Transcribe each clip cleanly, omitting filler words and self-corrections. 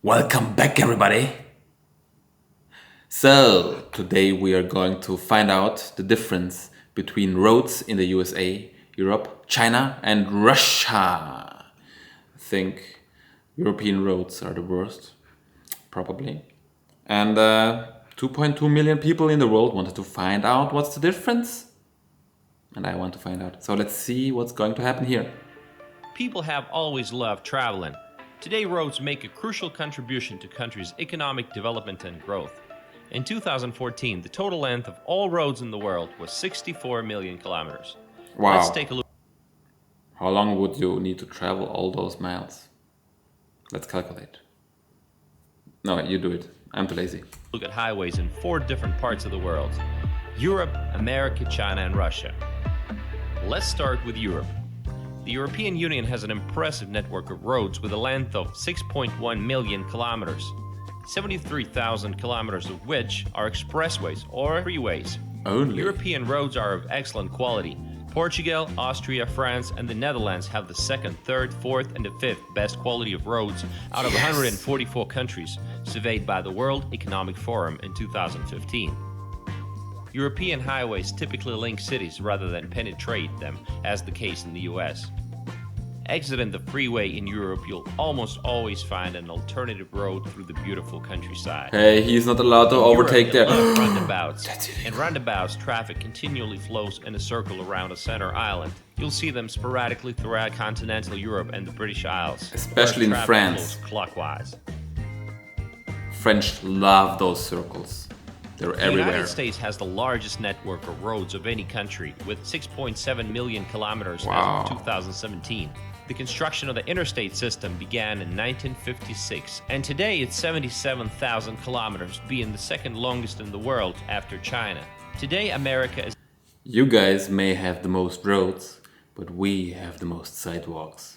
Welcome back, everybody. So, today we are going to find out the difference between roads in the USA, Europe, China, and Russia. I think European roads are the worst, probably. And 2.2 million people in the world wanted to find out what's the difference. And I want to find out. So, let's see what's going to happen here. People have always loved traveling. Today, roads make a crucial contribution to countries' economic development and growth. In 2014, the total length of all roads in the world was 64 million kilometers. Wow. Let's take a look. How long would you need to travel all those miles? Let's calculate. No, you do it. I'm too lazy. Look at highways in 4 different parts of the world: Europe, America, China, and Russia. Let's start with Europe. The European Union has an impressive network of roads with a length of 6.1 million kilometers, 73,000 kilometers of which are expressways or freeways. Only? European roads are of excellent quality. Portugal, Austria, France, and the Netherlands have the 2nd, 3rd, 4th, and the 5th best quality of roads out of 144 countries, surveyed by the World Economic Forum in 2015. European highways typically link cities rather than penetrate them, as the case in the US. Exiting the freeway in Europe, you'll almost always find an alternative road through the beautiful countryside. Hey, he's not allowed to overtake there. Roundabouts. In roundabouts, traffic continually flows in a circle around a center island. You'll see them sporadically throughout continental Europe and the British Isles, Especially in where traffic France. flows clockwise. French love those circles. They're The everywhere. United States has the largest network of roads of any country, with 6.7 million kilometers Wow. as of 2017. The construction of the interstate system began in 1956, and today it's 77,000 kilometers, being the second longest in the world after China. Today, America is You guys may have the most roads, but we have the most sidewalks.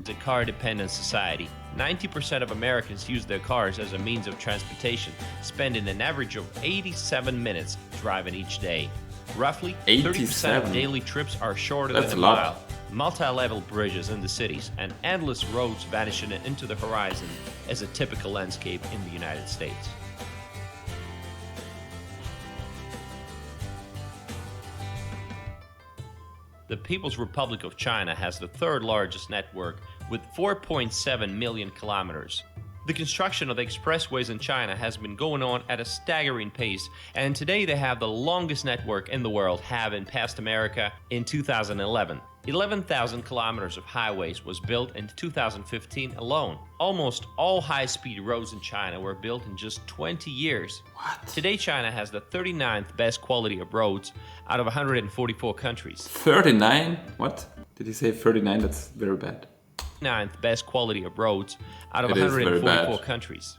a car-dependent society. 90% of Americans use their cars as a means of transportation, spending an average of 87 minutes driving each day. Roughly 30% 87? of daily trips are shorter That's than a a lot. mile. Multi-level bridges in the cities and endless roads vanishing into the horizon is a typical landscape in the United States. The People's Republic of China has the 3rd largest network with 4.7 million kilometers. The construction of the expressways in China has been going on at a staggering pace, and today they have the longest network in the world, having passed America in 2011. 11,000 kilometers of highways was built in 2015 alone. Almost all high-speed roads in China were built in just 20 years. What? Today, China has the 39th best quality of roads out of 144 countries. 39? What? Did he say 39? That's very bad. 9th best quality of roads out of It is very 144 bad. countries.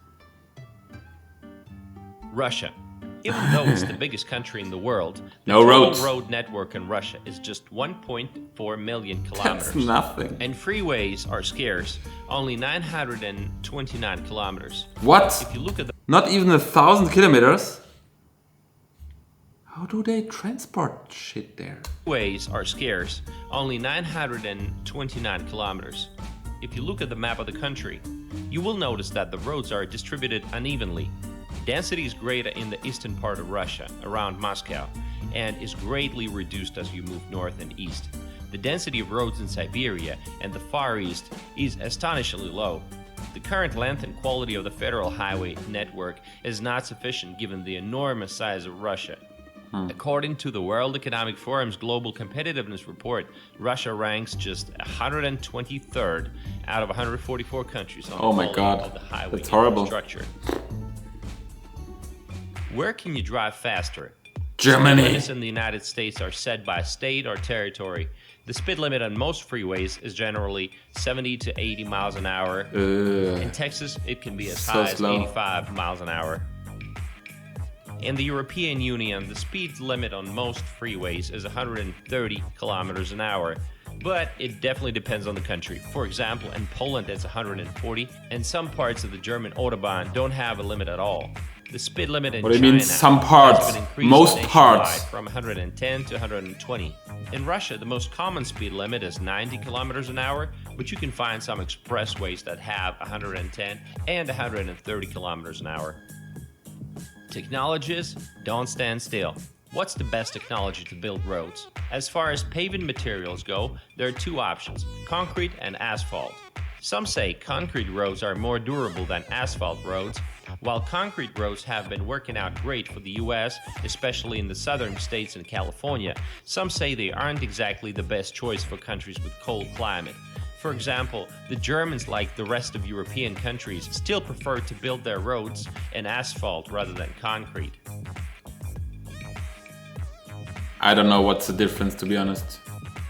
Russia. Even though it's the biggest country in the world, the No total roads. road network in Russia is just 1.4 million kilometers. That's nothing. And freeways are scarce, only 929 kilometers. What? If you look at the Not even 1,000 kilometers? How do they transport shit there? freeways are scarce, only 929 kilometers. If you look at the map of the country, you will notice that the roads are distributed unevenly. Density is greater in the eastern part of Russia, around Moscow, and is greatly reduced as you move north and east. The density of roads in Siberia and the Far East is astonishingly low. The current length and quality of the federal highway network is not sufficient given the enormous size of Russia. According to the World Economic Forum's Global Competitiveness Report, Russia ranks just 123rd out of 144 countries on Oh the my quality God, of the highway that's horrible. infrastructure. Where can you drive faster? Germany. Speed limits in the United States are set by state or territory. The speed limit on most freeways is generally 70 to 80 miles an hour. In Texas, it can be as So high as slow. 85 miles an hour. In the European Union, the speed limit on most freeways is 130 kilometers an hour, but it definitely depends on the country. For example, in Poland it's 140, and some parts of the German Autobahn don't have a limit at all. The speed limit in What do you China mean some parts? has been increased Most nationwide parts. from 110 to 120. In Russia, the most common speed limit is 90 kilometers an hour, but you can find some expressways that have 110 and 130 kilometers an hour. Technologies don't stand still. What's the best technology to build roads? As far as paving materials go, there are two options, concrete and asphalt. Some say concrete roads are more durable than asphalt roads. While concrete roads have been working out great for the US, especially in the southern states and California, some say they aren't exactly the best choice for countries with cold climate. For example, the Germans, like the rest of European countries, still prefer to build their roads in asphalt rather than concrete. I don't know what's the difference, to be honest.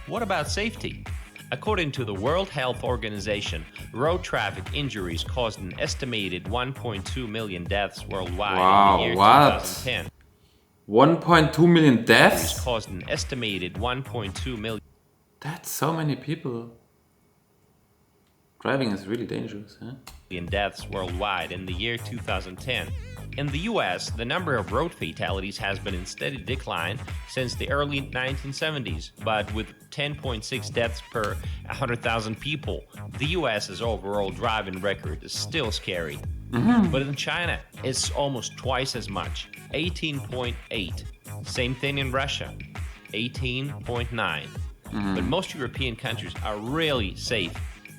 What about safety? According to the World Health Organization, road traffic injuries caused an estimated 1.2 million deaths worldwide in the year 2010. 1.2 million deaths? Caused an estimated 1.2 million. That's so many people. Driving is really dangerous, huh? Deaths worldwide in the year 2010. In the US, the number of road fatalities has been in steady decline since the early 1970s, but with 10.6 deaths per 100,000 people, the US's overall driving record is still scary. But in China, it's almost twice as much, 18.8. Same thing in Russia, 18.9. But most European countries are really safe,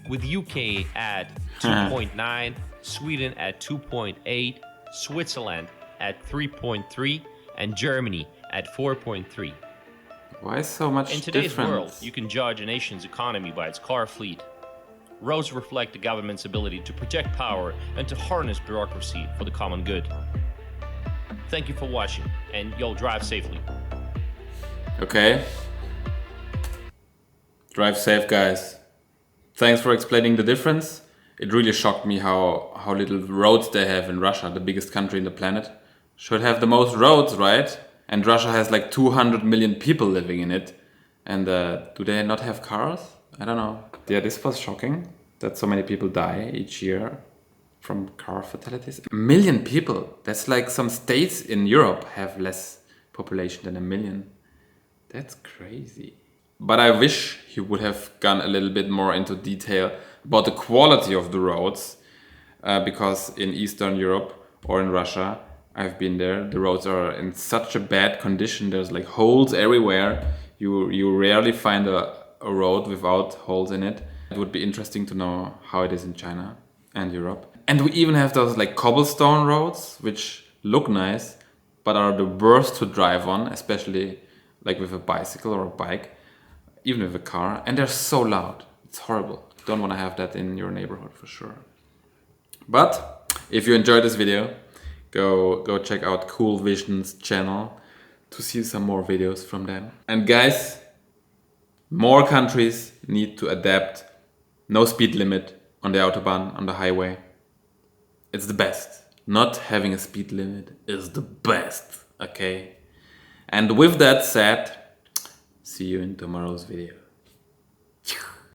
with UK at 2.9, Sweden at 2.8, Switzerland at 3.3, and Germany at 4.3. Why so much In today's difference? world, you can judge a nation's economy by its car fleet. Roads reflect the government's ability to project power and to harness bureaucracy for the common good. Thank you for watching, and you'll drive safely. Okay. Drive safe, guys. Thanks for explaining the difference. It really shocked me how little roads they have in Russia, the biggest country in the planet. Should have the most roads, right? And Russia has like 200 million people living in it. And do they not have cars? I don't know. Yeah, this was shocking that so many people die each year from car fatalities. 1 million people. That's like some states in Europe have less population than 1 million. That's crazy. But I wish he would have gone a little bit more into detail about the quality of the roads, because in Eastern Europe or in Russia, I've been there, the roads are in such a bad condition. There's like holes everywhere. You rarely find a road without holes in it. It would be interesting to know how it is in China and Europe. And we even have those like cobblestone roads, which look nice, but are the worst to drive on, especially like with a bicycle or a bike, even with a car. And they're so loud. It's horrible. Don't want to have that in your neighborhood for sure. But if you enjoyed this video, go check out Cool Vision's channel to see some more videos from them. And guys, more countries need to adapt no speed limit on the Autobahn, on the highway. It's the best. Not having a speed limit is the best, okay? And with that said, see you in tomorrow's video.